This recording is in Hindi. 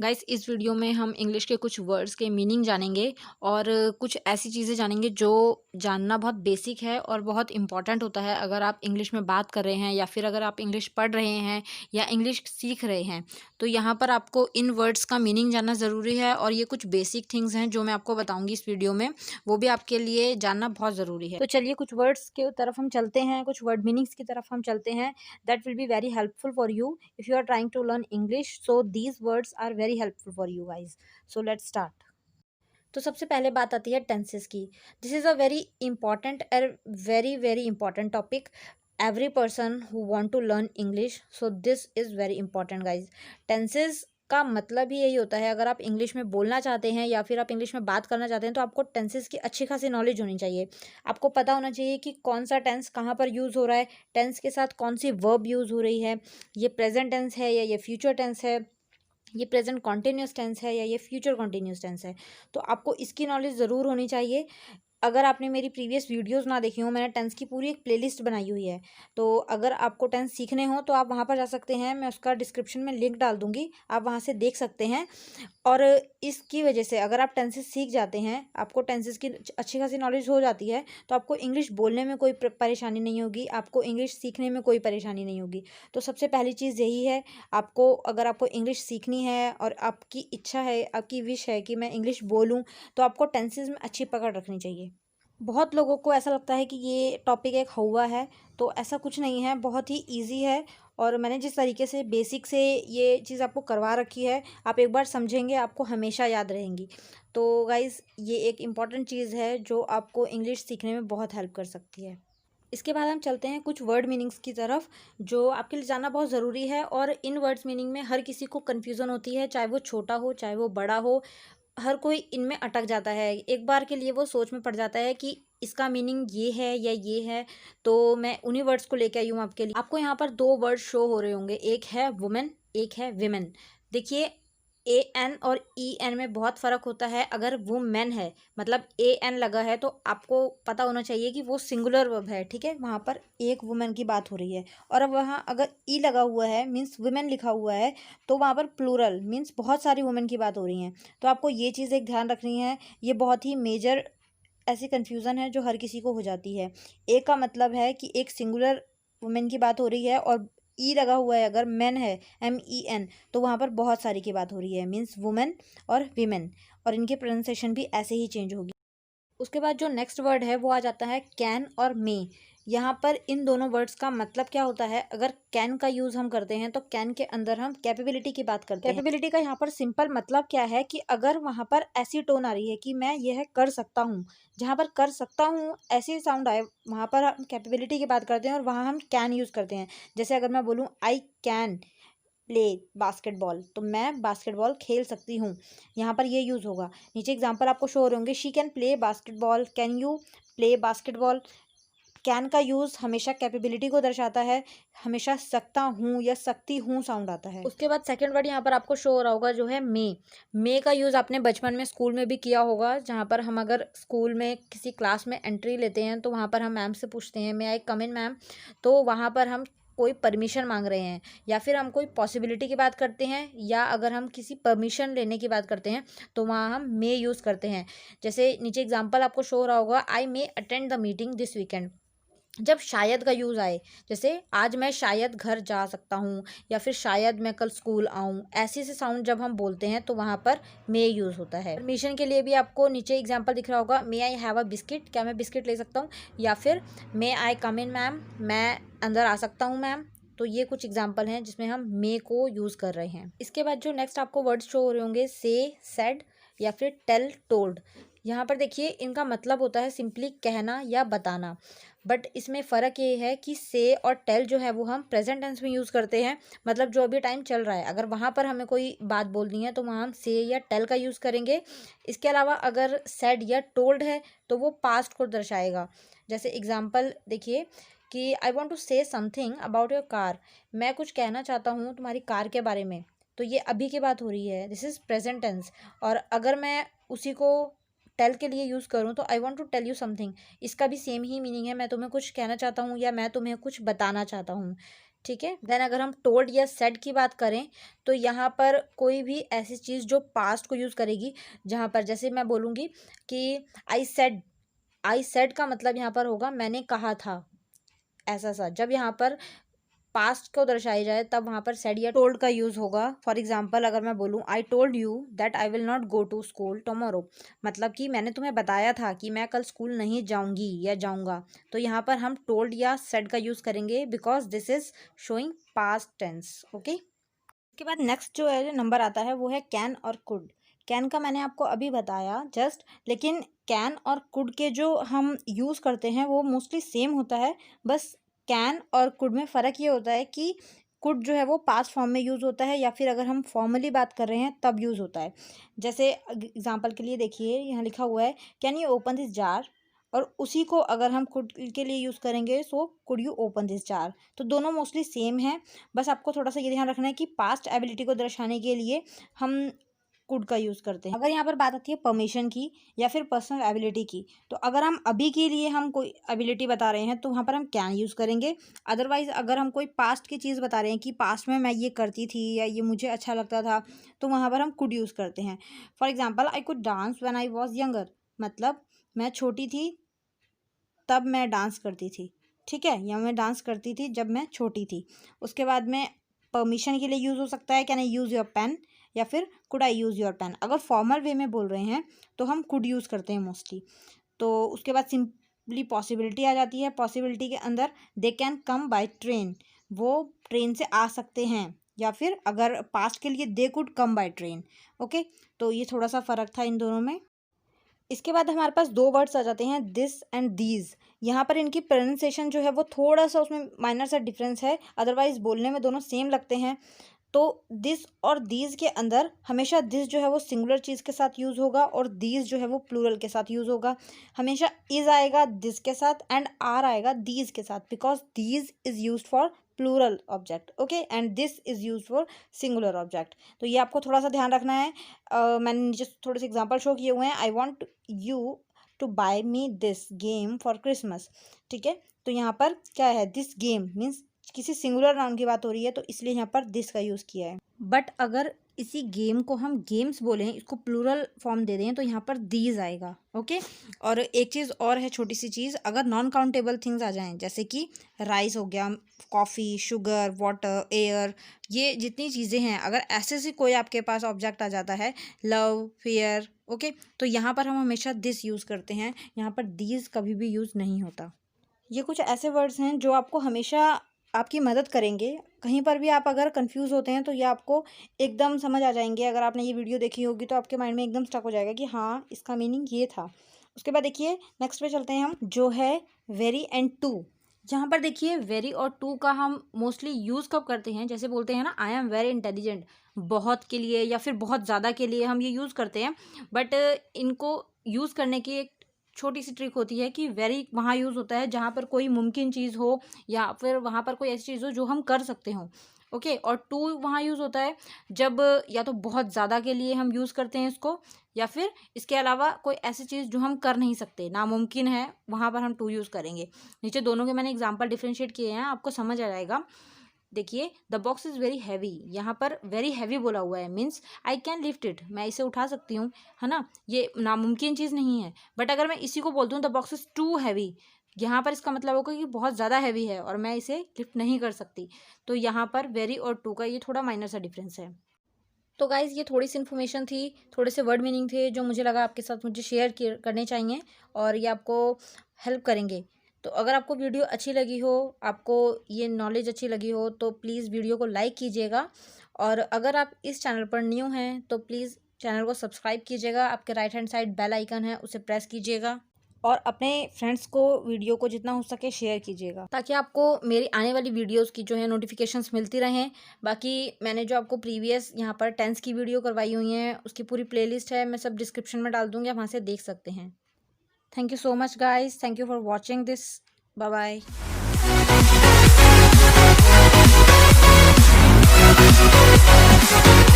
गाइस इस वीडियो में हम इंग्लिश के कुछ वर्ड्स के मीनिंग जानेंगे और कुछ ऐसी चीज़ें जानेंगे जो जानना बहुत बेसिक है और बहुत इम्पॉर्टेंट होता है अगर आप इंग्लिश में बात कर रहे हैं या फिर अगर आप इंग्लिश पढ़ रहे हैं या इंग्लिश सीख रहे हैं। तो यहाँ पर आपको इन वर्ड्स का मीनिंग जानना ज़रूरी है और ये कुछ बेसिक थिंग्स हैं जो मैं आपको बताऊँगी इस वीडियो में, वो भी आपके लिए जानना बहुत ज़रूरी है। तो चलिए कुछ वर्ड्स के तरफ हम चलते हैं, कुछ वर्ड मीनिंग्स की तरफ हम चलते हैं। That will be very helpful for you if you are trying to learn English. So these words are very helpful for you guys. So let's start. तो सबसे पहले बात आती है टेंसेस की। This is a very important and very very important topic every person who want to learn English, so this is very important guys. Tenses का मतलब ही यही होता है, अगर आप इंग्लिश में बोलना चाहते हैं या फिर आप इंग्लिश में बात करना चाहते हैं तो आपको टेंसेस की अच्छी खासी नॉलेज होनी चाहिए। आपको पता होना चाहिए कि कौन सा टेंस कहाँ पर यूज़ हो रहा है, टेंस के साथ कौन सी वर्ब यूज़ हो रही है, ये प्रेजेंट टेंस है या ये फ्यूचर टेंस है, ये प्रेजेंट कॉन्टिन्यूस टेंस है या ये फ्यूचर कॉन्टिन्यूस टेंस है। तो आपको इसकी नॉलेज ज़रूर होनी चाहिए। अगर आपने मेरी प्रीवियस वीडियोस ना देखी हो, मैंने टेंस की पूरी एक प्लेलिस्ट बनाई हुई है। तो अगर आपको टेंस सीखने हो तो आप वहाँ पर जा सकते हैं, मैं उसका डिस्क्रिप्शन में लिंक डाल दूँगी, आप वहाँ से देख सकते हैं। और इसकी वजह से अगर आप टेंसेस सीख जाते हैं, आपको टेंसेस की अच्छी खासी नॉलेज हो जाती है, तो आपको इंग्लिश बोलने में कोई परेशानी नहीं होगी, आपको इंग्लिश सीखने में कोई परेशानी नहीं होगी। तो सबसे पहली चीज़ यही है, आपको अगर आपको इंग्लिश सीखनी है और आपकी इच्छा है, आपकी विश है कि मैं इंग्लिश बोलूँ, तो आपको टेंसेस में अच्छी पकड़ रखनी चाहिए। बहुत लोगों को ऐसा लगता है कि ये टॉपिक एक हौवा है, तो ऐसा कुछ नहीं है, बहुत ही ईजी है। और मैंने जिस तरीके से बेसिक से ये चीज़ आपको करवा रखी है, आप एक बार समझेंगे आपको हमेशा याद रहेंगी। तो गाइज़ ये एक इम्पॉर्टेंट चीज़ है जो आपको इंग्लिश सीखने में बहुत हेल्प कर सकती है। इसके बाद हम चलते हैं कुछ वर्ड मीनिंग्स की तरफ जो आपके लिए जानना बहुत ज़रूरी है। और इन वर्ड्स मीनिंग में हर किसी को कन्फ्यूज़न होती है, चाहे वो छोटा हो चाहे वो बड़ा हो, हर कोई इनमें अटक जाता है। एक बार के लिए वो सोच में पड़ जाता है कि इसका मीनिंग ये है या ये है। तो मैं उन्हीं वर्ड्स को लेके आई हूँ आपके लिए। आपको यहाँ पर दो वर्ड शो हो रहे होंगे, एक है वुमेन, एक है विमेन। देखिए ए एन और ई एन में बहुत फ़र्क होता है। अगर वो मैन है मतलब ए एन लगा है तो आपको पता होना चाहिए कि वो सिंगुलर वर्ब है, ठीक है, वहाँ पर एक वुमेन की बात हो रही है। और अब वहाँ अगर ई लगा हुआ है मीन्स वुमेन लिखा हुआ है, तो वहाँ पर प्लूरल मीन्स बहुत सारी वुमेन की बात हो रही हैं। तो आपको ये चीज़ एक ध्यान रखनी है, ये बहुत ही मेजर ऐसी कन्फ्यूज़न है जो हर किसी को हो जाती है। ए का मतलब है कि एक सिंगुलर वुमेन की बात हो रही है, और ई लगा हुआ है अगर मैन है MEN, तो वहाँ पर बहुत सारी की बात हो रही है, मीन्स वुमेन और वीमेन। और इनकी प्रोनाउंसिएशन भी ऐसे ही चेंज होगी। उसके बाद जो नेक्स्ट वर्ड है वो आ जाता है कैन और मे। यहाँ पर इन दोनों वर्ड्स का मतलब क्या होता है, अगर कैन का यूज़ हम करते हैं तो कैन के अंदर हम कैपेबिलिटी की बात करते हैं। कैपेबिलिटी का यहाँ पर सिंपल मतलब क्या है कि अगर वहाँ पर ऐसी टोन आ रही है कि मैं यह कर सकता हूँ, जहाँ पर कर सकता हूँ ऐसी साउंड आए, वहाँ पर हम कैपेबिलिटी की बात करते हैं और वहाँ हम कैन यूज़ करते हैं। जैसे अगर मैं बोलूँ आई कैन प्ले बास्केटबॉल, तो मैं बास्केटबॉल खेल सकती हूँ, यहाँ पर ये यूज़ होगा। नीचे एग्जांपल आपको शो हो रहे होंगे, she can play basketball, can you play basketball. Can का यूज़ हमेशा कैपेबिलिटी को दर्शाता है, हमेशा सकता हूँ या सकती हूँ साउंड आता है। उसके बाद सेकंड वर्ड यहाँ पर आपको शो हो रहा होगा जो है मे का यूज़ आपने बचपन में स्कूल में भी किया होगा, जहाँ पर हम अगर स्कूल में किसी क्लास में एंट्री लेते हैं तो वहाँ पर हम मैम से पूछते हैं मे आई कम इन मैम। तो वहाँ पर हम कोई परमिशन मांग रहे हैं या फिर हम कोई पॉसिबिलिटी की बात करते हैं, या अगर हम किसी परमिशन लेने की बात करते हैं तो वहाँ हम मे यूज़ करते हैं। जैसे नीचे एग्जांपल आपको शो हो रहा होगा, I may attend the meeting this weekend. जब शायद का यूज़ आए, जैसे आज मैं शायद घर जा सकता हूँ या फिर शायद मैं कल स्कूल आऊँ, ऐसे से साउंड जब हम बोलते हैं तो वहाँ पर मे यूज़ होता है। परमिशन के लिए भी आपको नीचे एग्जांपल दिख रहा होगा, मे आई हैव अ बिस्किट, क्या मैं बिस्किट ले सकता हूँ, या फिर मे आई कम इन मैम, मैं अंदर आ सकता हूँ मैम। तो ये कुछ एग्जाम्पल हैं जिसमें हम मे को यूज़ कर रहे हैं। इसके बाद जो नेक्स्ट आपको वर्ड शो हो रहे होंगे, से, सेड या फिर टेल, टोल्ड। यहाँ पर देखिए इनका मतलब होता है सिंपली कहना या बताना, बट इसमें फ़र्क ये है कि से और टेल जो है वो हम प्रेजेंट टेंस में यूज़ करते हैं, मतलब जो अभी टाइम चल रहा है। अगर वहाँ पर हमें कोई बात बोलनी है तो वहाँ हम से या टेल का यूज़ करेंगे। इसके अलावा अगर सेड या टोल्ड है तो वो पास्ट को दर्शाएगा। जैसे एग्जांपल देखिए कि I want to say something about your car, मैं कुछ कहना चाहता हूँ तुम्हारी कार के बारे में, तो ये अभी की बात हो रही है, दिस इज़ प्रेजेंट टेंस। और अगर मैं उसी को टेल के लिए यूज़ करूँ तो I want to tell you something, इसका भी सेम ही मीनिंग है, मैं तुम्हें कुछ कहना चाहता हूँ या मैं तुम्हें कुछ बताना चाहता हूँ। ठीक है। देन अगर हम टोल्ड या सेड की बात करें तो यहाँ पर कोई भी ऐसी चीज़ जो पास्ट को यूज़ करेगी, जहाँ पर जैसे मैं बोलूँगी कि आई सेड का मतलब यहाँ पर होगा मैंने कहा था, ऐसा सा। जब यहाँ पर पास्ट को दर्शाई जाए तब वहाँ पर सेड या टोल्ड का यूज़ होगा। फॉर एग्जाम्पल अगर मैं बोलूँ I told you that I will not go to school tomorrow, मतलब कि मैंने तुम्हें बताया था कि मैं कल स्कूल नहीं जाऊँगी या जाऊँगा। तो यहाँ पर हम टोल्ड या सेड का यूज़ करेंगे because this is showing past tense. Okay, इसके बाद नेक्स्ट जो है नंबर आता है वो है कैन और कुड। कैन का मैंने आपको अभी बताया जस्ट, लेकिन कैन और कुड के जो हम यूज़ करते हैं वो मोस्टली सेम होता है। बस कैन और कुड में फ़र्क ये होता है कि कुड जो है वो पास्ट फॉर्म में यूज़ होता है या फिर अगर हम फॉर्मली बात कर रहे हैं तब यूज़ होता है। जैसे एग्जांपल के लिए देखिए यहाँ लिखा हुआ है can you open this jar, और उसी को अगर हम कुड के लिए यूज़ करेंगे so could you open this jar. तो दोनों मोस्टली सेम है। बस आपको थोड़ा सा ये ध्यान रखना है कि पास्ट एबिलिटी को दर्शाने के लिए हम कुड का यूज़ करते हैं। अगर यहाँ पर बात आती है परमिशन की या फिर पर्सनल एबिलिटी की, तो अगर हम अभी के लिए हम कोई एबिलिटी बता रहे हैं तो वहाँ पर हम कैन यूज़ करेंगे। अदरवाइज़ अगर हम कोई पास्ट की चीज़ बता रहे हैं कि पास्ट में मैं ये करती थी या ये मुझे अच्छा लगता था, तो वहाँ पर हम कुड यूज़ करते हैं। For example I could dance when I was younger, मतलब मैं छोटी थी तब मैं डांस करती थी, ठीक है, या मैं डांस करती थी जब मैं छोटी थी। उसके बाद में परमिशन के लिए यूज़ हो सकता है can I use your pen, या फिर could I use your pen. अगर फॉर्मल वे में बोल रहे हैं तो हम कुड यूज़ करते हैं मोस्टली। तो उसके बाद सिंपली पॉसिबिलिटी आ जाती है। पॉसिबिलिटी के अंदर they can come by train, वो ट्रेन से आ सकते हैं, या फिर अगर पास्ट के लिए they could come by train. Okay, तो ये थोड़ा सा फ़र्क था इन दोनों में। इसके बाद हमारे पास दो वर्ड्स आ जाते हैं दिस एंड दीज। यहाँ पर इनकी प्रोनाउंसिएशन जो है वो थोड़ा सा उसमें माइनर सा डिफरेंस है, अदरवाइज बोलने में दोनों सेम लगते हैं। तो दिस और दीज के अंदर हमेशा दिस जो है वो सिंगुलर चीज़ के साथ यूज़ होगा और दीज जो है वो प्लूरल के साथ यूज़ होगा। हमेशा इज आएगा दिस के साथ एंड आर आएगा दीज के साथ, because these is use for plural object, okay, and this is use for singular object. तो ये आपको थोड़ा सा ध्यान रखना है। मैंने नीचे थोड़े से एग्जाम्पल शो किए हुए हैं। I want you to buy me this game for Christmas, ठीक है। तो यहाँ पर क्या है, दिस गेम मीन्स किसी सिंगुलर नाउन की बात हो रही है, तो इसलिए यहाँ पर दिस का यूज़ किया है। बट अगर इसी गेम को हम गेम्स बोलें, इसको प्लूरल फॉर्म दे दें, तो यहाँ पर दीज आएगा। ओके, और एक चीज़ और है, छोटी सी चीज़, अगर नॉन काउंटेबल थिंग्स आ जाएं जैसे कि राइस हो गया, कॉफ़ी, शुगर, वाटर, एयर, ये जितनी चीज़ें हैं, अगर ऐसे से कोई आपके पास ऑब्जेक्ट आ जाता है, लव, फेयर, ओके, तो यहाँ पर हम हमेशा दिस यूज़ करते हैं। यहाँ पर दीज कभी भी यूज़ नहीं होता। ये कुछ ऐसे वर्ड्स हैं जो आपको हमेशा आपकी मदद करेंगे। कहीं पर भी आप अगर कंफ्यूज होते हैं तो ये आपको एकदम समझ आ जाएंगे। अगर आपने ये वीडियो देखी होगी तो आपके माइंड में एकदम स्टक हो जाएगा कि हाँ, इसका मीनिंग ये था। उसके बाद देखिए नेक्स्ट पे चलते हैं हम, जो है वेरी एंड टू। जहाँ पर देखिए वेरी और टू का हम मोस्टली यूज़ कब करते हैं, जैसे बोलते हैं ना आई एम वेरी इंटेलिजेंट, बहुत के लिए या फिर बहुत ज़्यादा के लिए हम ये यूज़ करते हैं। बट इनको यूज़ करने की एक छोटी सी ट्रिक होती है कि वेरी वहाँ यूज़ होता है जहाँ पर कोई मुमकिन चीज़ हो या फिर वहाँ पर कोई ऐसी चीज़ हो जो हम कर सकते हों। ओके, और टू वहाँ यूज़ होता है जब या तो बहुत ज़्यादा के लिए हम यूज़ करते हैं इसको, या फिर इसके अलावा कोई ऐसी चीज़ जो हम कर नहीं सकते, नामुमकिन है, वहाँ पर हम टू यूज़ करेंगे। नीचे दोनों के मैंने एग्जाम्पल डिफ्रेंशिएट किए हैं, आपको समझ आ जाएगा। देखिए the box is very heavy, यहाँ पर वेरी हैवी बोला हुआ है, means I can lift it, मैं इसे उठा सकती हूँ, है ना, ये नामुमकिन चीज़ नहीं है। बट अगर मैं इसी को बोलती हूँ the box is too heavy, यहाँ पर इसका मतलब होगा कि बहुत ज़्यादा हैवी है और मैं इसे लिफ्ट नहीं कर सकती। तो यहाँ पर वेरी और टू का ये थोड़ा माइनर सा डिफरेंस है। तो गाइज़ ये थोड़ी सी इन्फॉर्मेशन थी, थोड़े से वर्ड मीनिंग थे जो मुझे लगा आपके साथ मुझे शेयर करने चाहिए और ये आपको हेल्प करेंगे। तो अगर आपको वीडियो अच्छी लगी हो, आपको ये नॉलेज अच्छी लगी हो, तो प्लीज़ वीडियो को लाइक कीजिएगा। और अगर आप इस चैनल पर न्यू हैं तो प्लीज़ चैनल को सब्सक्राइब कीजिएगा। आपके right hand side bell icon है, उसे प्रेस कीजिएगा और अपने फ्रेंड्स को वीडियो को जितना हो सके शेयर कीजिएगा, ताकि आपको मेरी आने वाली वीडियोस की जो है नोटिफिकेशंस मिलती रहें। बाकी मैंने जो आपको प्रीवियस यहाँ पर टेंस की वीडियो करवाई हुई हैं उसकी पूरी प्लेलिस्ट है, मैं सब डिस्क्रिप्शन में डाल दूँगी, आप वहाँ से देख सकते हैं। Thank you so much guys, thank you for watching this, bye bye.